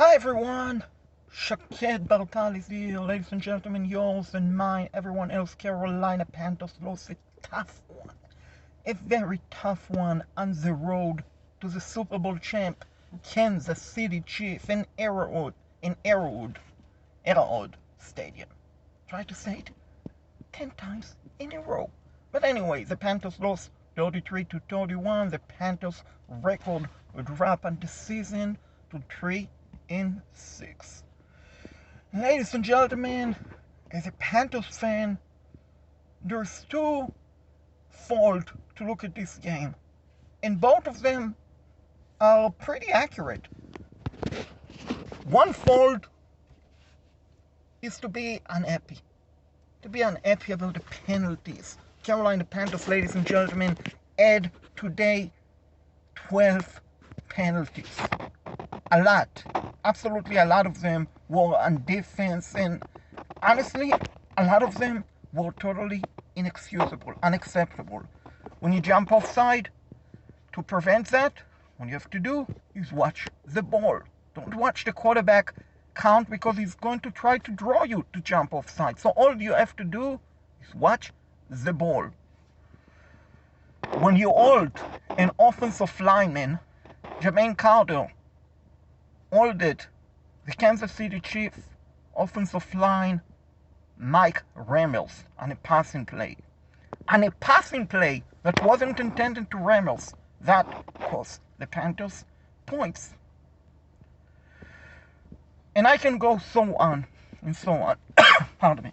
Hi everyone, Shaked Bartal is here, ladies and gentlemen, yours and mine, everyone else. Carolina Panthers lost a tough one, a very tough one on the road to the Super Bowl champ, Kansas City Chiefs in Arrowhead Stadium. Try to say it 10 times in a row. But anyway, the Panthers lost 33-31. The Panthers record would drop on the season to 3-6. Ladies and gentlemen, as a Panthers fan, there's two faults to look at this game, and both of them are pretty accurate. One fault is to be unhappy about the penalties. Carolina Panthers, ladies and gentlemen, had today 12 penalties. A lot. Absolutely a lot of them were on defense, and honestly, a lot of them were totally inexcusable, unacceptable. When you jump offside, to prevent that, what you have to do is watch the ball. Don't watch the quarterback count, because he's going to try to draw you to jump offside. So all you have to do is watch the ball. When you hold an offensive lineman, Jermaine Carter holded the Kansas City Chiefs offensive line Mike Ramos on a passing play. On a passing play that wasn't intended to Ramos, that cost the Panthers points. And I can go so on and so on. Pardon me.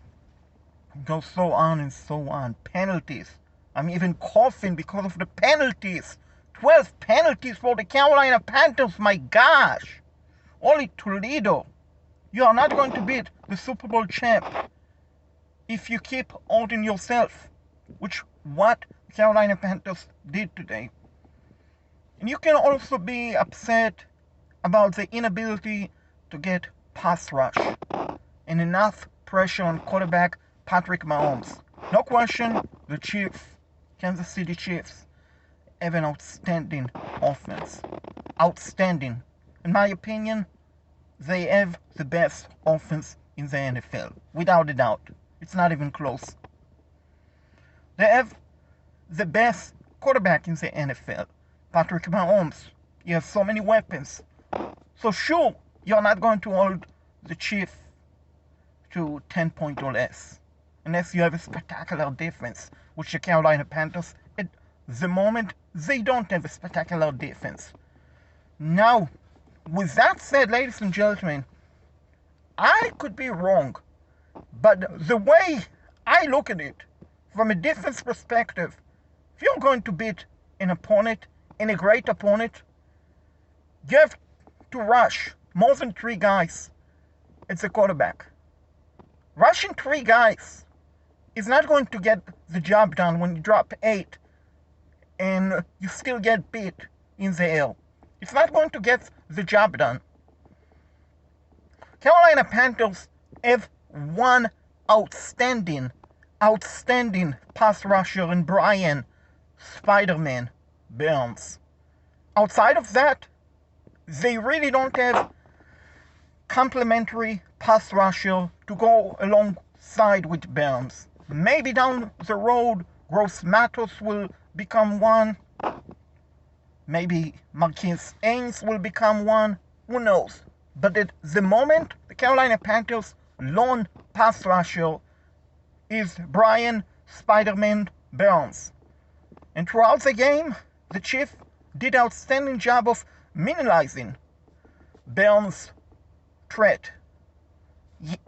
Go so on and so on. Penalties. I'm even coughing because of the penalties. 12 penalties for the Carolina Panthers. My gosh. Only Toledo. You are not going to beat the Super Bowl champ if you keep holding yourself, which what the Carolina Panthers did today. And you can also be upset about the inability to get pass rush and enough pressure on quarterback Patrick Mahomes. No question, the Kansas City Chiefs, have an outstanding offense. Outstanding. In my opinion, they have the best offense in the NFL, without a doubt. It's not even close. They have the best quarterback in the NFL, Patrick Mahomes. He has so many weapons. So sure, you're not going to hold the Chiefs to 10 points or less, unless you have a spectacular defense, which the Carolina Panthers, at the moment, they don't have a spectacular defense. Now, with that said, ladies and gentlemen, I could be wrong, but the way I look at it, from a defense perspective, if you're going to beat an opponent, and a great opponent, you have to rush more than 3 guys as a quarterback. Rushing 3 guys is not going to get the job done when you drop 8 and you still get beat in the air. It's not going to get the job done. Carolina Panthers have one outstanding pass rusher in Brian Spider-Man Burns. Outside of that, they really don't have complementary pass rusher to go alongside with Burns. Maybe down the road, Gross Matos will become one. Maybe Marquise Haynes will become one. Who knows? But at the moment, the Carolina Panthers' lone pass rusher is Brian Spider-Man Burns. And throughout the game, the Chiefs did an outstanding job of minimizing Burns' threat.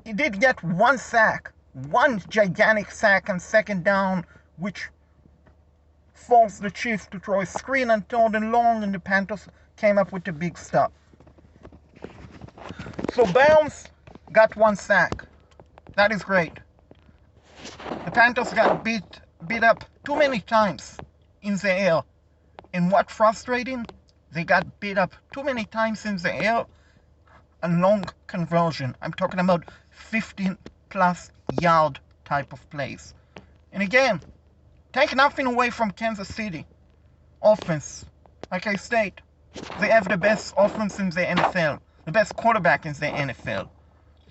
He did get one sack, one gigantic sack on second down, which forced the Chiefs to throw a screen on 3rd and long, and the Panthers came up with a big stop. So Burns got one sack. That is great. The Panthers got beat up too many times in the air. And what frustrating, they got beat up too many times in the air on long conversion. I'm talking about 15-plus yard type of plays. And again, take nothing away from Kansas City offense. Like I state, they have the best offense in the NFL. the best quarterback in the NFL.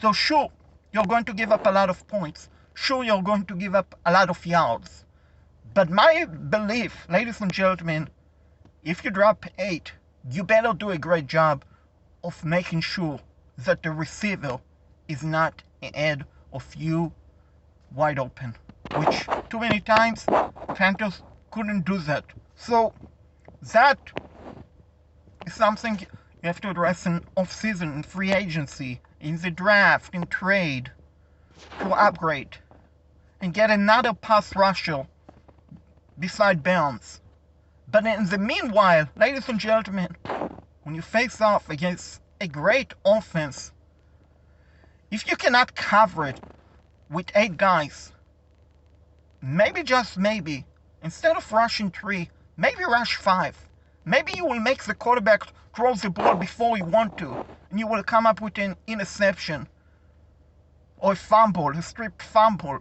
So sure, you're going to give up a lot of points. Sure, you're going to give up a lot of yards. But my belief, ladies and gentlemen, if you drop 8, you better do a great job of making sure that the receiver is not ahead of you wide open, which too many times Panthers couldn't do that. So that is something you have to address in off-season, in free agency, in the draft, in trade, to upgrade and get another pass rusher beside Burns. But in the meanwhile, ladies and gentlemen, when you face off against a great offense, if you cannot cover it with 8 guys, maybe, just maybe, instead of rushing 3, maybe rush 5. Maybe you will make the quarterback throw the ball before you want to, and you will come up with an interception or a fumble, a stripped fumble.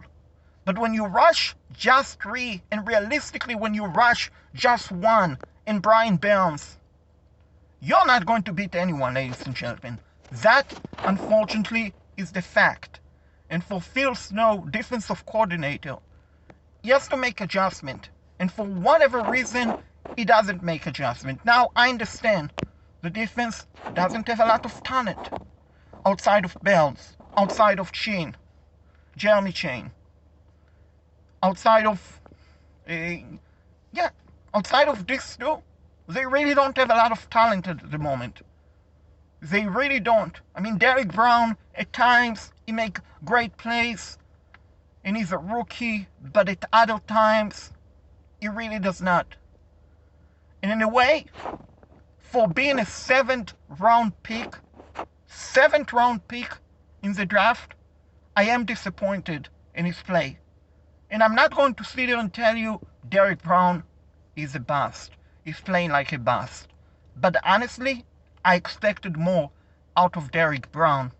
But when you rush just 3, and realistically when you rush just 1 in Brian Burns, you're not going to beat anyone, ladies and gentlemen. That, unfortunately, is the fact. And for Phil Snow, defensive coordinator, he has to make adjustment. And for whatever reason, he doesn't make adjustment. Now, I understand the defense doesn't have a lot of talent outside of Burns, outside of Jeremy Chain, outside of this two. They really don't have a lot of talent at the moment. They really don't. I mean, Derek Brown, at times, he makes great plays, and he's a rookie, but at other times, he really does not. And in a way, for being a 7th round pick in the draft, I am disappointed in his play. And I'm not going to sit here and tell you Derek Brown is a bust. He's playing like a bust. But honestly, I expected more out of Derek Brown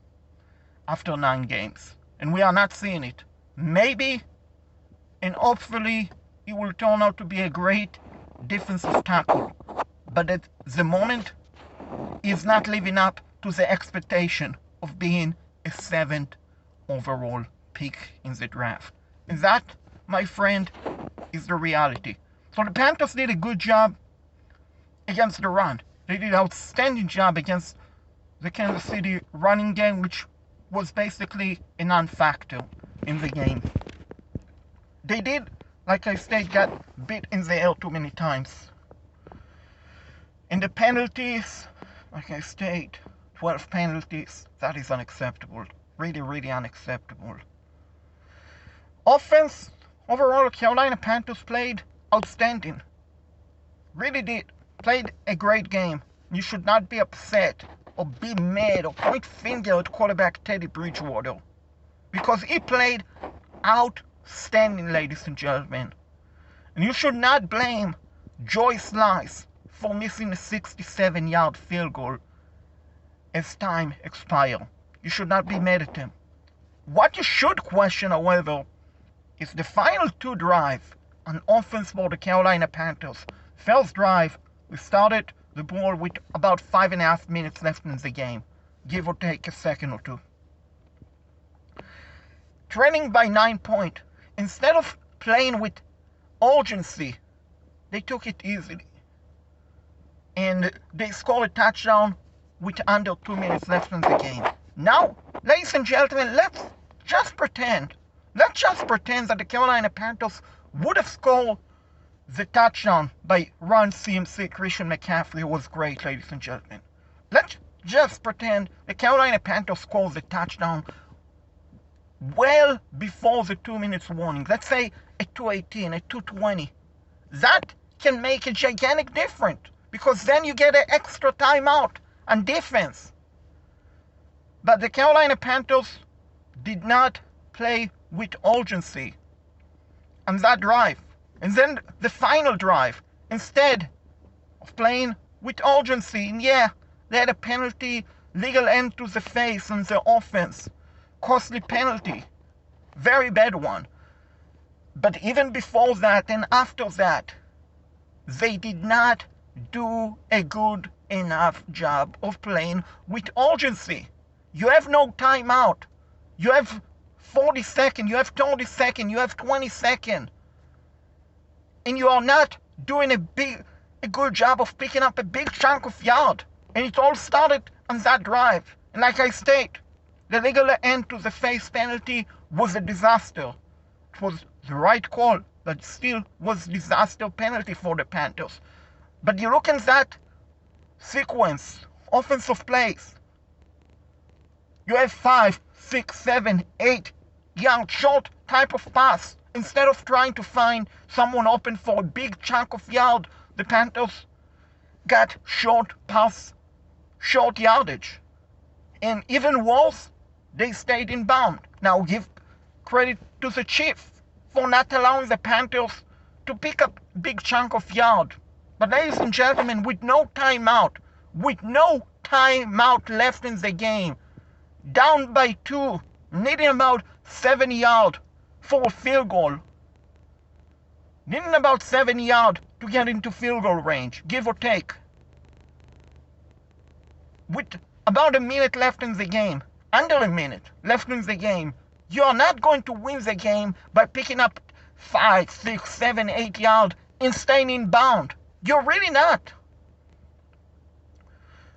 after 9 games. And we are not seeing it. Maybe, and hopefully, he will turn out to be a great defensive tackle. But at the moment, he's not living up to the expectation of being a 7th overall pick in the draft. And that, my friend, is the reality. So the Panthers did a good job against the run. They did an outstanding job against the Kansas City running game, which was basically a non-factor in the game. They did, like I said, got beat in the air too many times. And the penalties, like I said, 12 penalties, that is unacceptable. Really, really unacceptable. Offense, overall, Carolina Panthers played outstanding. Really did. Played a great game. You should not be upset or be mad or point finger at quarterback Teddy Bridgewater, because he played outstanding, ladies and gentlemen. And you should not blame Joyce Lice for missing a 67-yard field goal as time expired. You should not be mad at him. What you should question, however, is the final 2 drives on offense for the Carolina Panthers. First drive, we started the ball with about 5.5 minutes left in the game, give or take a second or 2. Trailing by 9 points, instead of playing with urgency, they took it easily. And they scored a touchdown with under 2 minutes left in the game. Now, ladies and gentlemen, let's just pretend that the Carolina Panthers would have scored the touchdown by Run CMC. Christian McCaffrey was great, ladies and gentlemen. Let's just pretend the Carolina Panthers scored the touchdown well before the 2 minutes warning. Let's say at 2:18, at 2:20. That can make a gigantic difference, because then you get an extra timeout on defense. But the Carolina Panthers did not play with urgency on that drive. And then the final drive, instead of playing with urgency, and yeah, they had a penalty, legal end to the face on the offense. Costly penalty. Very bad one. But even before that and after that, they did not do a good enough job of playing with urgency. You have no timeout. You have 40 seconds, you have 30 seconds, you have 20 seconds. And you are not doing a good job of picking up a big chunk of yard. And it all started on that drive. And like I state, the legal end to the face penalty was a disaster. It was the right call, but still was disaster penalty for the Panthers. But you look at that sequence, offensive plays. You have 5, 6, 7, 8 yard short type of pass. Instead of trying to find someone open for a big chunk of yard, the Panthers got short pass, short yardage. And even worse, they stayed inbound. Now give credit to the Chiefs for not allowing the Panthers to pick up a big chunk of yard. But ladies and gentlemen, with no timeout left in the game, down by 2, needing about 7 yards for a field goal. Needing about 7 yards to get into field goal range, give or take. With about a minute left in the game, under a minute left in the game, you are not going to win the game by picking up 5, 6, 7, 8 yards and staying inbound. You're really not.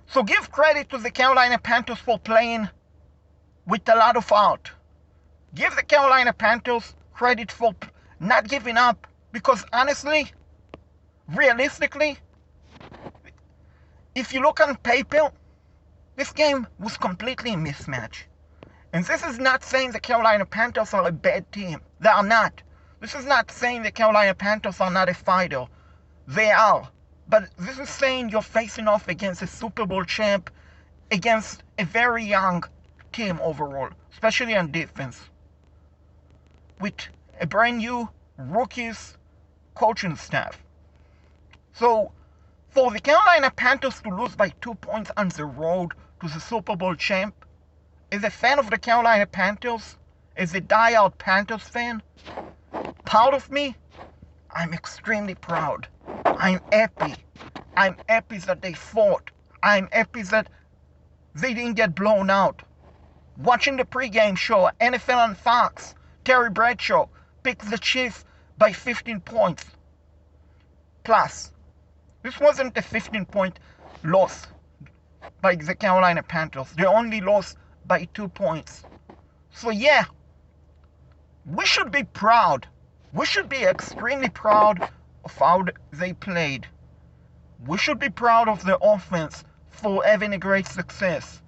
So give credit to the Carolina Panthers for playing with a lot of heart. Give the Carolina Panthers credit for not giving up, because honestly, realistically, if you look on paper, this game was completely a mismatch. And this is not saying the Carolina Panthers are a bad team. They are not. This is not saying the Carolina Panthers are not a fighter. They are. But this is saying you're facing off against a Super Bowl champ, against a very young team overall, especially on defense, with a brand new rookies coaching staff. So for the Carolina Panthers to lose by 2 points on the road to the Super Bowl champ, as a fan of the Carolina Panthers, as a diehard Panthers fan, part of me, I'm extremely proud. I'm happy. I'm happy that they fought. I'm happy that they didn't get blown out. Watching the pregame show, NFL on Fox, Terry Bradshaw picked the Chiefs by 15 points. Plus, this wasn't a 15-point loss by the Carolina Panthers. They only lost by 2 points. So yeah, we should be proud. We should be extremely proud of how they played. We should be proud of the offense for having a great success.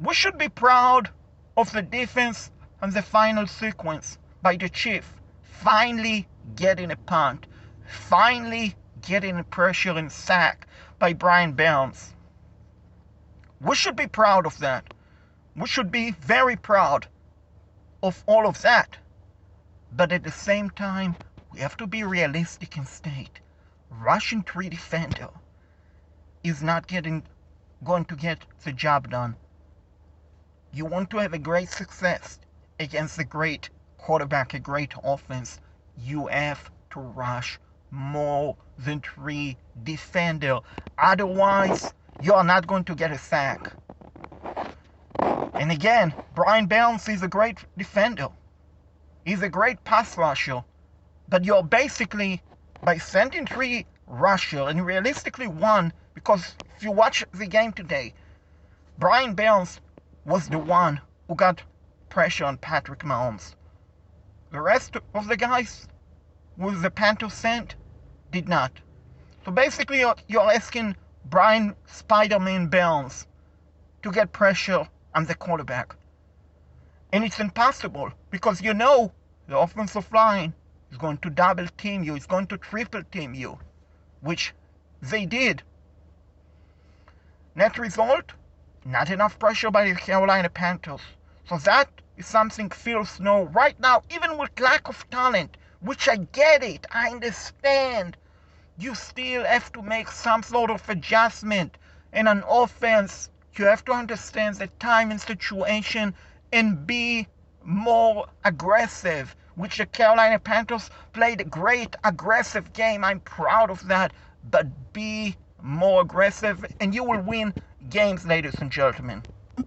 We should be proud of the defense and the final sequence by the Chiefs finally getting a punt, finally getting a pressure and sack by Brian Burns. We should be proud of that. We should be very proud of all of that. But at the same time, we have to be realistic and state rushing 3 defender is not going to get the job done. You want to have a great success against a great quarterback, a great offense, you have to rush more than 3 defender. Otherwise, you are not going to get a sack. And again, Brian Burns is a great defender. He's a great pass rusher. But you're basically, by sending 3 rusher, and realistically 1, because if you watch the game today, Brian Burns was the one who got pressure on Patrick Mahomes. The rest of the guys who the Panthers sent did not. So basically you're asking Brian Spider-Man Burns to get pressure on the quarterback. And it's impossible, because you know the offensive line is going to double team you, it's going to triple team you, which they did. Net result, not enough pressure by the Carolina Panthers. So that is something Phil Snow right now, even with lack of talent, which I get it, I understand, you still have to make some sort of adjustment. And on offense, you have to understand the time and situation and be more aggressive, which the Carolina Panthers played a great aggressive game. I'm proud of that. But be more aggressive, and you will win games, ladies and gentlemen.